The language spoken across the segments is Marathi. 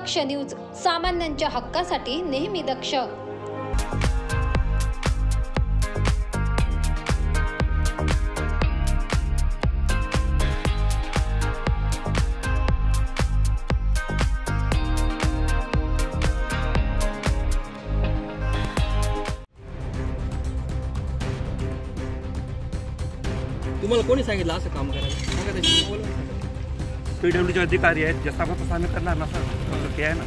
दक्ष न्यूज, सामान्यांच्या हक्कासाठी नेहमी दक्ष. तुम्हाला कोणी सांगितलं असं काम करायला? सांगा त्याची बोला. PWDचे अधिकारी आहेत, जसा तसं आम्ही करणार ना सर. ते आहे ना,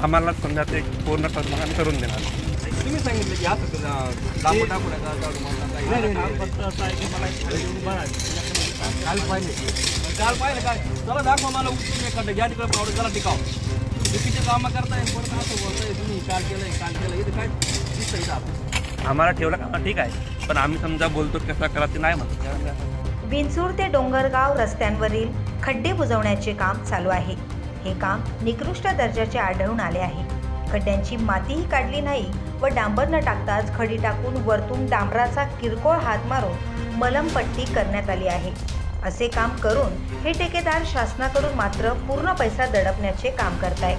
आम्हाला समजा ते पूर्ण करून आम्ही करून देणार. तुम्ही सांगितलं की असं दाखवू टाकू नका, जाऊ मला काल पाहिलं काय, चला दाखवा मला उचलून एखादं घ्या तिकडे पावडर, चला टिकाव. चुकीचे कामं करताय, परत असं बोलताय तुम्ही काल केलं इथं काय दिसतंय का? आम्हाला ठेवलं का ठीक आहे, पण आम्ही समजा बोलतो कसं करा ते नाही म्हणतो. विंचूर ते डोंगरगाव रस्त्यांवरील खड्डे बुजवण्याचे काम चालू आहे. हे काम निकृष्ट दर्जाचे आढळून आले आहे. खड्ड्यांची मातीही काढली नाही व डांबर न टाकताच खडी टाकून वरतून डांबराचा किरकोळ हात मारून मलमपट्टी करण्यात आली आहे. असे काम करून हे ठेकेदार शासनाकडून मात्र पूर्ण पैसा दडपण्याचे काम करताय.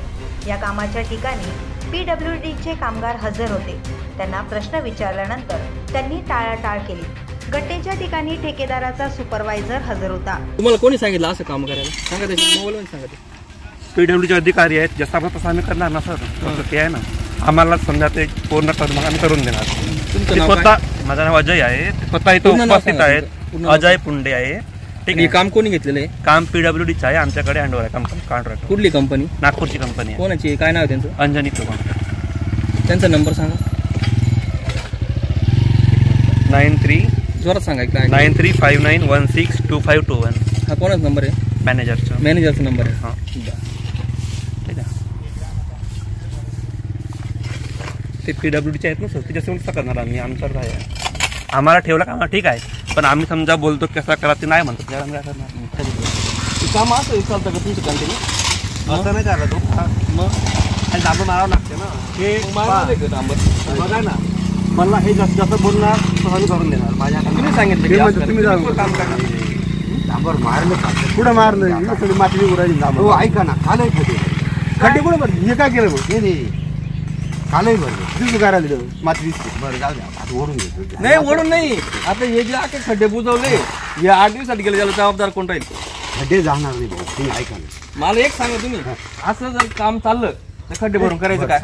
या कामाच्या ठिकाणी PWDचे कामगार हजर होते. त्यांना प्रश्न विचारल्यानंतर त्यांनी टाळाटाळ केली. घटनेच्या ठिकाणी ठेकेदाराचा सुपरवायझर हजर होता. तुम्हाला कोणी सांगितलं असं काम करायला? सांगा त्याची मोबाईलवर सांगा. PWDचे अधिकारी आहेत, जसा तसं आम्ही करणार ना सर. ते आहे ना, आम्हाला समजा ते पूर्ण करून आम्ही करून देणार. स्वतः माझं नाव अजय आहे, स्वतः इथं उपस्थित आहेत. अजय पुंडे आहे. ठीक आहे. काम कोणी घेतलेलं आहे? काम PWDचं आहे, आमच्याकडे हँडओव्हर आहे कंपनी कॉन्ट्रॅक्ट. कुठली कंपनी? नागपूरची कंपनी आहे. कोणाची? काय नाव आहे त्यांचं? अंजनी चव्हाण. त्यांचा नंबर सांगा. 93 जोरात सांगा. 9359162521. हा कोणाचा नंबर आहे? मॅनेजरचा नंबर आहे. हां ठीक आहे. ते PWDचे आहेत ना सर, त्याच्यासमोर कसं करणार आम्ही? आमच्यावर आहे, आम्हाला ठेवलं का ठीक आहे, पण आम्ही समजा बोलतो कसं करा ते नाही म्हणतो. त्याला काय करणार? काम असं चालतं का तुमचं कंटिन्यू? असं नाही झालं तो मग आणि डांबर मारावं लागते ना. हे डांबर बघा ना, मला हे जास्त बोलणार सहन करून देणार. माझ्या तुम्ही सांगितलं तुम्ही काम करणार. डांबर मारलं पुढे मारलं माती उरायची. हो ऐका ना, कालही खड्डे कुठे भरले? हे काय केलं बघ? हे कालही भरलं. तिथं करायला दिलं माती दिसते. बरं जाऊ द्या, आता ओढून घेतो. नाही ओढून नाही. आता हे जे आखे खड्डे बुजवले, या 8 दिवसासाठी गेले, त्याला जबाबदार कोण राहील? खड्डे जाणार नाही भाऊ, तुम्ही ऐका ना. मला एक सांगा, तुम्ही असं जर काम चाललं तर खड्डे भरून करायचं काय?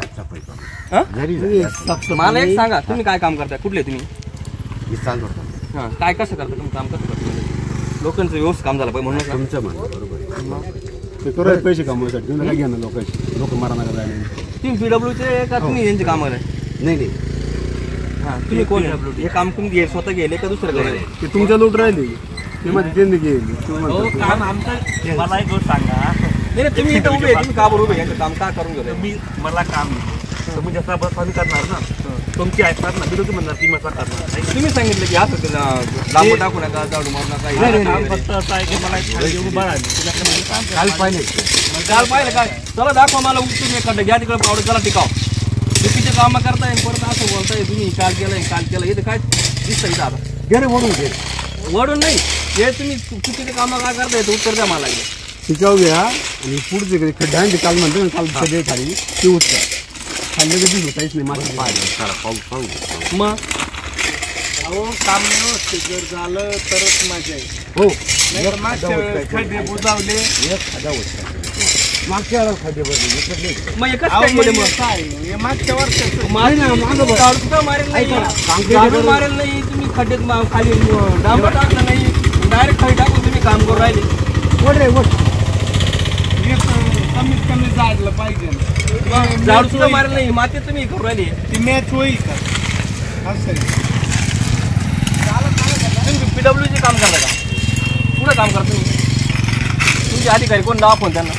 मला एक सांगा, तुम्ही काय काम करताय? कुठले तुम्ही? हां, काय कसं करता तुम्ही? काम कसं करता? लोकांचं व्यवस्थित काम झालं पाहिजे म्हणून तुमचं म्हणणं बरोबर आहे. पैसे कमवायसाठी तुम्ही काय घेणार? लोक मारणार नाही. तुम्ही PWDचे का तुम्ही यांचे काम आहे? नाही. हां, तुम्ही कोण आहे? हे काम तुम्ही स्वतः गेले का दुसरं गेले? ते तुमच्या लूट राहिली. ते मध्ये त्यांनी गेली. काम आमचं. मला एक गोष्ट सांगा. नाही तुम्ही इथं उभे, तुम्ही का बरोबर यांचं काम का करून घेतो? मला काम तुम्ही जसा बस आम्ही करणार ना, तुमची ऐकणार ना, बिलकुल म्हणणार ती मसा करणार. तुम्ही सांगितलं की असं लांब टाकू नका, जाऊ मारू नका. फक्त असं आहे की मला काल पाहिजे. काल पाहिलं काय, चला दाखवा मला उचलून एखादं घ्या तिकडे पावडर, चला टिकाव. चुकीचे कामं करताय, परत असं बोलताय तुम्ही काल केलं इथं काय दिसतं? इथं आता घे रे वडून घे. वडून नाही, हे तुम्ही चुकीचे कामं काय करताय ते उत्तर द्या मला. शिकाव घ्या आणि पुढचे खड्ड्यांचे काल म्हणतो ना, काल सगळे खाली ते उत्तर खाल्लं कधी होताच नाही. माझं पाऊस मग काम व्यवस्थित झालं तरच मजा आहे. हो, खड्डे बुजवले, मागच्या वेळेला खड्डे भरले. मग एकच काय केलं? मग मागच्या वर्षाचं मारेल नाही तुम्ही, खड्ड्यात खाली डांबर टाकलं नाही, डायरेक्ट खाली टाकून तुम्ही काम करून राहिले. कमीत कमी जायला पाहिजे. झाड सुद्धा मारेल नाही, माती तुम्ही करून राहिली. ती मॅच होईल का? असं तुम्ही PWDचे काम करता का? कुठं काम करता तुम्ही? तुमचे अधिकारी कोण? लावा फोन त्यांना.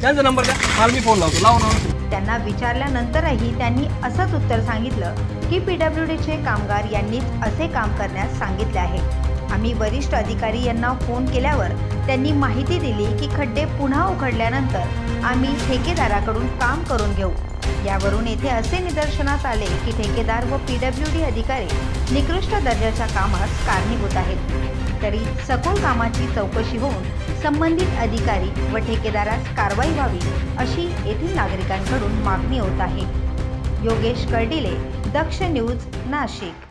त्यांचा नंबर द्या, मला मी फोन लावतो. लावून त्यांना विचारल्यानंतरही त्यांनी असंच उत्तर सांगितलं की PWDचे कामगार यांनीच असे काम करण्यास सांगितले आहे. आम्ही वरिष्ठ अधिकारी यांना फोन केल्यावर त्यांनी माहिती दिली की खड्डे पुन्हा उघडल्यानंतर आम्ही ठेकेदाराकडून काम करून घेऊ. यावरून येथे असे निदर्शनास आले की ठेकेदार व PWD अधिकारी निकृष्ट दर्जाच्या कामास कारणीभूत आहेत. तरी सखोल कामाची चौकशी होऊन संबंधित अधिकारी व ठेकेदारास कारवाई व्हावी अशी येथील नागरिकांकडून मागणी होत आहे. योगेश कर्डिले, दक्ष न्यूज, नाशिक.